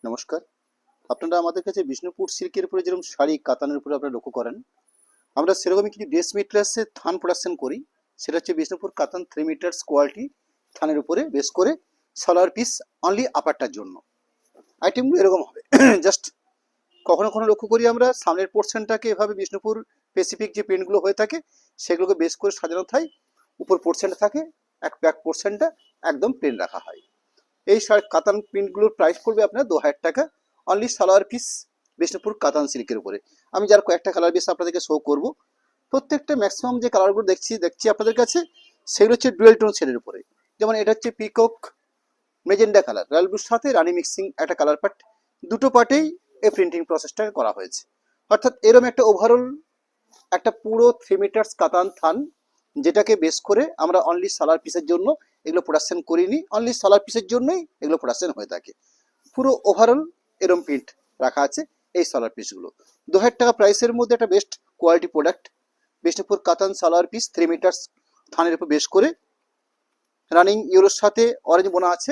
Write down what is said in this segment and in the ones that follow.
নমস্কার। আপনারা আমাদের কাছে বিষ্ণুপুর সিল্কের উপরে যেরকম শাড়ি কাতানের উপরে আপনারা লক্ষ্য করেন, আমরা সেরকমই কিছু ড্রেস মেটেরিয়ালসে থান প্রোডাকশন করি। সেটা হচ্ছে বিষ্ণুপুর কাতান 3 মিটার্স কোয়ালিটি থানের উপরে বেস করে সালোয়ার পিস অনলি আপারটার জন্য। আইটেমগুলো এরকম হবে। জাস্ট কখনো কখনো লক্ষ্য করি আমরা সামনের পোর্শনটাকে এভাবে বিষ্ণুপুর স্পেসিফিক যে প্রিন্টগুলো হয়ে থাকে সেগুলোকে বেস করে সাজানো থাকে, উপর পোর্শনটা থাকে, ব্যাক পোর্শনটা একদম প্লেন রাখা হয়। এই কাতান প্রিন্টগুলোর প্রাইস পড়বে আপনার 2000 টাকা অনলি সালোয়ার পিস বিষ্ণুপুর কাতান সিল্কের উপরে। আমি যার কয়েকটা কালার বেস আপনাদেরকে শো করব। প্রত্যেকটা ম্যাক্সিমাম যে কালারগুলো দেখছি আপনাদের কাছে সেগুলো হচ্ছে ডুয়েল টোন শেডের উপরে। যেমন এটা হচ্ছে পিকক মেজেন্ডা কালার, রয়্যাল ব্লুর সাথে রানি মিক্সিং একটা কালার পার্ট, দুটো পার্টেই এই প্রিন্টিং প্রসেসটা করা হয়েছে। অর্থাৎ এরকম একটা ওভারঅল একটা পুরো 3 মিটার্স কাতান থান, যেটাকে বেস করে আমরা অনলি সালোয়ার পিসের জন্য এগুলো প্রোডাকশন করিনি, অনলি সালোয়ার পিসের জন্যই এগুলো প্রোডাকশন হয়ে থাকে। পুরো ওভারঅল এরম প্রিন্ট রাখা আছে এই সালোয়ার পিসগুলো। 2000 টাকা প্রাইসের মধ্যে একটা বেস্ট কোয়ালিটি প্রোডাক্ট বিষ্ণুপুর কাতান সালোয়ার পিস 3 মিটার্স থানের উপর বেস করে রানিং ইয়েলোর সাথে অরেঞ্জ বোনা আছে,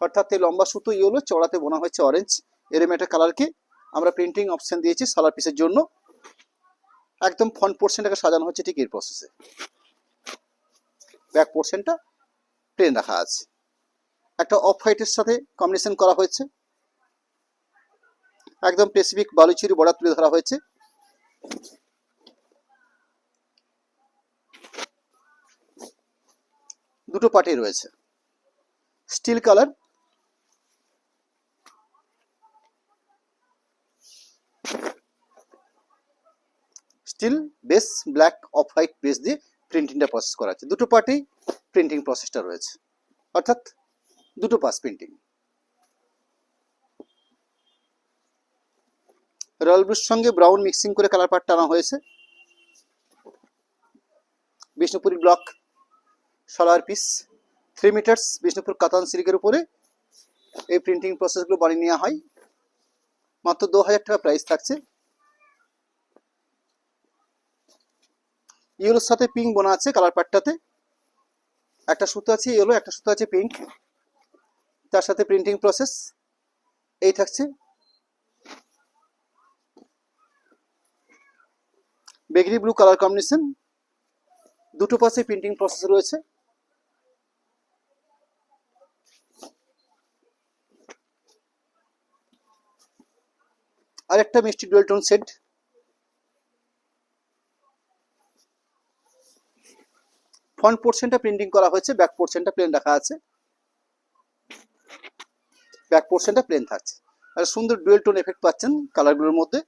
অর্থাৎ এই লম্বা সুতো ইয়েলো, চড়াতে বোনা হয়েছে অরেঞ্জ। এরম একটা কালারকে আমরা প্রিন্টিং অপশন দিয়েছি সালোয়ার পিসের জন্য। একদম ফ্রন্ট পোর্শনটাকে সাজানো হচ্ছে ঠিক এই প্রসেসে, ব্যাক পোর্শনটা প্লেন রাখা আছে। একটা অফ হোয়াইটের সাথে কম্বিনেশন করা হয়েছে, একদম স্পেসিফিক বালুচুরি বর্ডার তুলে ধরা হয়েছে। দুটো পার্টে রয়েছে steel colour, steel base black off white base দিয়ে প্রিন্টিংটা প্রসেস করা আছে। দুটো পার্টেই প্রিন্টিং প্রসেসটা রয়েছে, অর্থাৎ দুটো পাস প্রিন্টিং। রয়্যাল ব্লুর সঙ্গে ব্রাউন মিক্সিং করে কালার পার্ট টানা হয়েছে। Bishnupuri block salwar piece 3 metres Bishnupur কাতান সিল্কের উপরে এই প্রিন্টিং প্রসেসগুলো বানিয়ে নেওয়া হয়। মাত্র 2000 টাকা প্রাইস থাকছে। ইয়েলোর সাথে পিঙ্ক বোনা আছে কালার পার্টটাতে, একটা সুতো আছে ইয়েলো, একটা সুতো আছে পিঙ্ক, তার সাথে প্রিন্টিং প্রসেস এই থাকছে। বেগরি ব্লু কালার কম্বিনেশন, দুটো পাশে প্রিন্টিং প্রসেস রয়েছে। আর একটা মিষ্টি ডুয়েল টোন সেট, ফ্রন্ট পোর্শনটা প্রিন্টিং করা হয়েছে, ব্যাক পোর্শনটা প্লেন রাখা আছে। ব্যাক পোর্শনটা প্লেন থাকছে আর সুন্দর ডুয়েল টোন এফেক্ট পাচ্ছেন কালারগুলোর মধ্যে।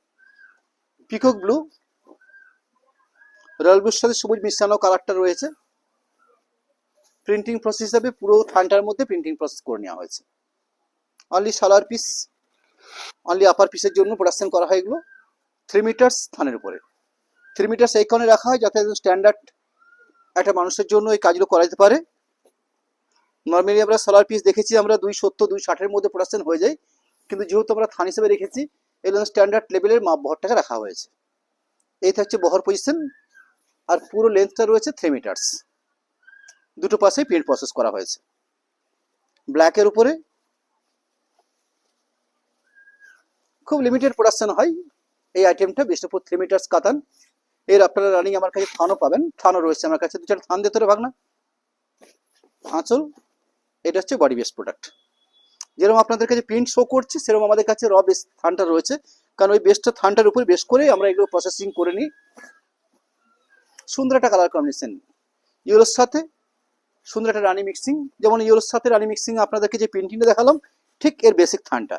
পিকক ব্লু, রয়্যাল ব্লুর সাথে সবুজ মিশ্রানো কালারটা রয়েছে। প্রিন্টিং প্রসেস হিসাবে পুরো থানটার মধ্যে প্রিন্টিং প্রসেস করে নেওয়া হয়েছে। অনলি সালোয়ার পিস, অনলি আপার পিসের জন্য প্রোডাকশন করা হয় এগুলো 3 মিটার্স থানের উপরে। 3 মিটার্স এই কারণে রাখা হয় যাতে একদম স্ট্যান্ডার্ড একটা মানুষের জন্য এই কাজগুলো করা যেতে পারে। নর্মালি আমরা সালোয়ার পিস দেখেছি আমরা 270 260-এর মধ্যে প্রোডাকশন হয়ে যায়, কিন্তু যেহেতু আমরা থান হিসেবে রেখেছি এগুলো স্ট্যান্ডার্ড লেভেলের মাপ বহরটাকে রাখা হয়েছে। এই থাকছে বহর পজিশন, আর পুরো লেন্থটা রয়েছে 3 মিটার্স। দুটো পাশেই প্রিন্ট প্রসেস করা হয়েছে ব্ল্যাকের উপরে। খুব লিমিটেড প্রোডাকশন হয় এই আইটেমটা বিষ্ণুপুর 3 মিটার্স কাতান। এর আপনারা রানিং আমার কাছে থানও পাবেন, থানও রয়েছে আমার কাছে, 2-4 থান দিতে ভাগ না আঁচল। এটা হচ্ছে বডি বেস প্রোডাক্ট। যেরকম আপনাদের কাছে প্রিন্ট শো করছে সেরকম আমাদের কাছে র বেস থানটা রয়েছে, কারণ ওই বেসটা থানটার উপর বেস করে আমরা এগুলো প্রসেসিং করে নিই। সুন্দর একটা কালার কম্বিনেশন ইয়েলোর সাথে, সুন্দর একটা রানি মিক্সিং। যেমন ইয়েলোর সাথে রানি মিক্সিং আপনাদেরকে যে প্রিন্টিংটা দেখালাম ঠিক এর বেসিক থানটা,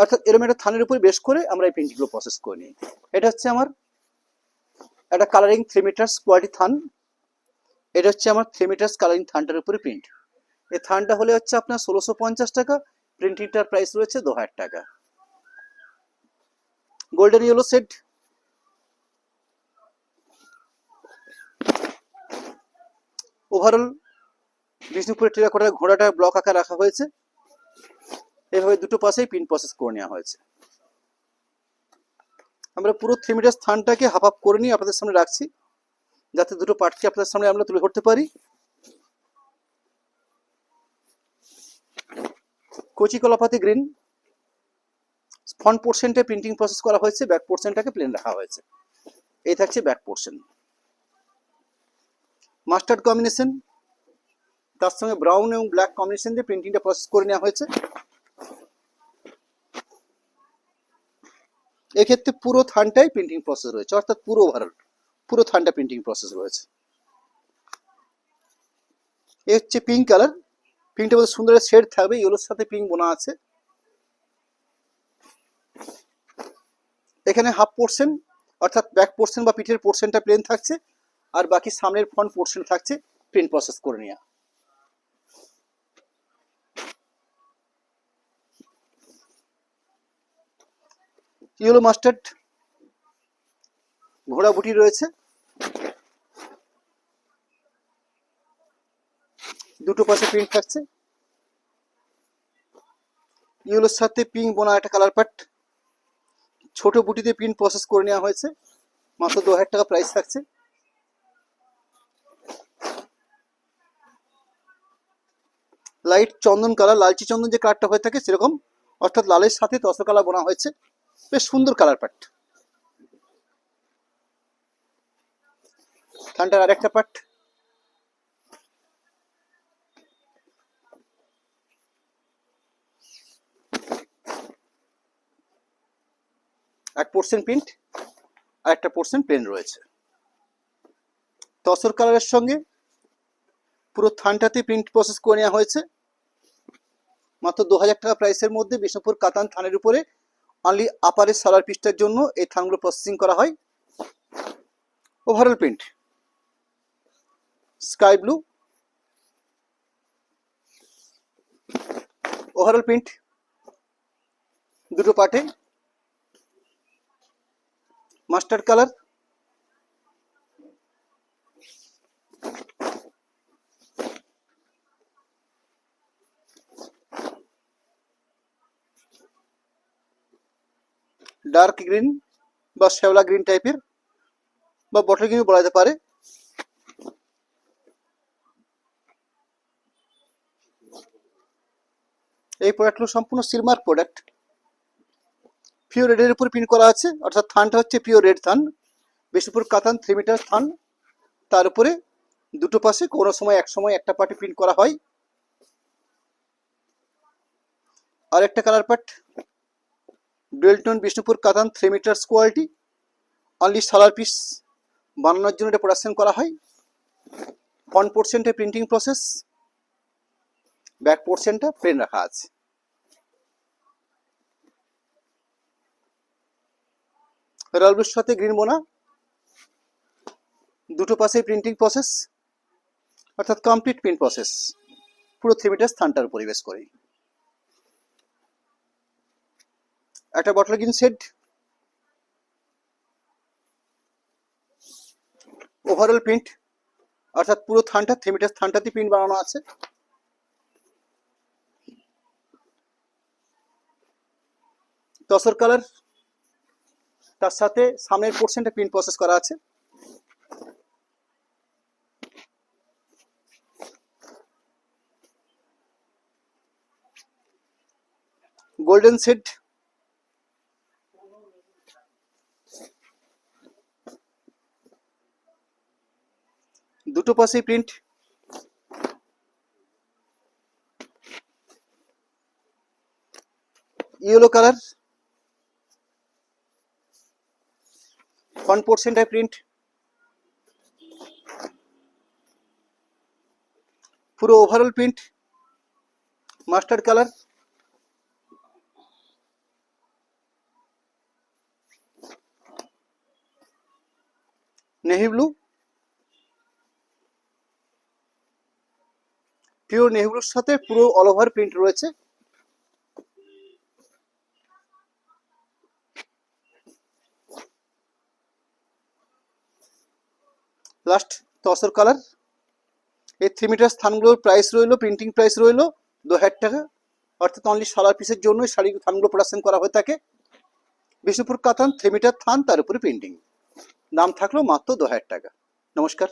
অর্থাৎ এরকম একটা থানের উপর বেস করে আমরা এই প্রিন্টগুলো প্রসেস করে নিই। এটা হচ্ছে আমার একটা কালারিং 3 মিটার্স কোয়ালিটি থান। এটা হচ্ছে আমার 3 মিটার্স কালারিং থানটার উপরে প্রিন্ট। এই থানটা হলে হচ্ছে আপনার 1650 টাকা, প্রিন্টিংটার প্রাইস রয়েছে 2000 টাকা। গোল্ডেন ইয়েলো সেট, ওভারঅল বিষ্ণুপুরের টেরাকোটার ঘোড়াটা ব্লক আকার রাখা হয়েছে। এভাবে দুটো পাশেই প্রিন্ট প্রসেস করে নেওয়া হয়েছে। আমরা পুরো 3 মিটার স্থানটাকে হাফ আপ করে নিয়ে আপনাদের সামনে রাখছি, যাতে দুটো পার্টকে আপনাদের সামনে আমরা তুলে ধরতে পারি। কচি কলাপাতি গ্রিন, ফ্রন্ট পোর্শনটা প্রিন্টিং প্রসেস করা হয়েছে, ব্যাক পোর্শনটাকে প্লেন রাখা হয়েছে। এই থাকছে ব্যাক পোর্শন। মাস্টার্ড কম্বিনেশন, তার সঙ্গে ব্রাউন এবং ব্ল্যাক কম্বিনেশন দিয়ে প্রিন্টিংটা প্রসেস করে নেওয়া হয়েছে। এক্ষেত্রে পুরো থানটাই প্রিন্টিং প্রসেস রয়েছে, অর্থাৎ পুরো ওভারঅল পুরো থানটা প্রিন্টিং প্রসেস রয়েছে। এ হচ্ছে পিঙ্ক কালার, পিঙ্কটা মধ্যে সুন্দর শেড থাকবে, ইয়েলোর সাথে পিঙ্ক বোনা আছে। এখানে হাফ পোর্শন অর্থাৎ ব্যাক পোর্শন বা পিঠের পোর্শনটা প্লেন থাকছে, আর বাকি সামনের ফ্রন্ট পোর্শন থাকছে প্রিন্ট প্রসেস করে নেওয়া। ইয়েলো মাস্টার্ড ঘোড়া বুটি রয়েছে, দুটো পাশে প্রিন্ট থাকছে। ইয়েলোর সাথে পিঙ্ক বোনা একটা কালার পাট, ছোট বুটিতে প্রিন্ট প্রসেস করে নেওয়া হয়েছে, মাত্র 2000 টাকা প্রাইস থাকছে। লাইট চন্দন কালার, লালচি চন্দন যে কালারটা হয়ে থাকে সেরকম, অর্থাৎ লালের সাথে তসর কালার বোনা হয়েছে, বেশ সুন্দর কালার পাট। থানটার আরেকটা পাট, এক পোর্শন প্রিন্ট আর একটা পোর্শন প্লেন রয়েছে। তসর কালারের সঙ্গে পুরো থানটাতে প্রিন্ট প্রসেস করে নেওয়া হয়েছে, মাত্র 2000 টাকা প্রাইসের মধ্যে। বিষ্ণুপুর কাতান থানের উপরে অনলি আপারের সালার পিসটার জন্য এই থানগুলো প্রসেসিং করা হয়। Overall print sky blue, overall print দুটো পার্টে, মাস্টার্ড কালার, ডার্ক গ্রিন বা শ্যাওলা গ্রিন টাইপের বা বটল গ্রিন বলা যেতে পারে। এই প্রোডাক্টগুলো সম্পূর্ণ সিলমার্ক প্রোডাক্ট, পিওর রেডের উপর প্রিন্ট করা আছে, অর্থাৎ থানটা হচ্ছে পিওর রেড থান। বিষ্ণুপুর কাতান 3 মিটার থান, তার উপরে দুটো পাশে কোনো সময় এক সময় একটা পার্টে প্রিন্ট করা হয়। আর একটা কালার পার্ট ডুয়েলটোন বিষ্ণুপুর কাতান 3 metres quality, only salwar piece বানানোর জন্য এটা প্রোডাকশন করা হয়। ফ্রন্ট পোর্শনটা প্রিন্টিং প্রসেস, ব্যাক পোর্শনটা প্লেন রাখা আছে। রয়্যাল ব্লুর সাথে গ্রিন বোনা, দুটো পাশে প্রিন্টিং প্রসেস, অর্থাৎ কমপ্লিট প্রিন্ট প্রসেস পুরো 3 মিটার থানটার পরিবেশ করে। একটা bottle green shade, overall print, অর্থাৎ পুরো থানটা 3 মিটার থানটাতে প্রিন্ট বানানো আছে। তসর কালার, তার সাথে সামনের পোর্শনটা প্রিন্ট প্রসেস করা আছে। গোল্ডেন শেড, দুটো পাশেই প্রিন্ট। ইয়েলো কালার, ফ্রন্ট পোর্শনটায় প্রিন্ট, পুরো overall print. Mustard colour, navy blue, pure navy ব্লুর সাথে পুরো অল ওভার প্রিন্ট রয়েছে। Last tussar colour. এই 3 মিটার স্থানগুলোর প্রাইস রইলো, প্রিন্টিং প্রাইস রইলো 2000 টাকা, অর্থাৎ অনলি সালার পিসের জন্যই শাড়ি থানগুলো প্রোডাকশন করা হয়ে থাকে। বিষ্ণুপুর কাতান 3 মিটার থান, তার উপরে প্রিন্টিং, দাম থাকলো মাত্র 2000 টাকা। নমস্কার।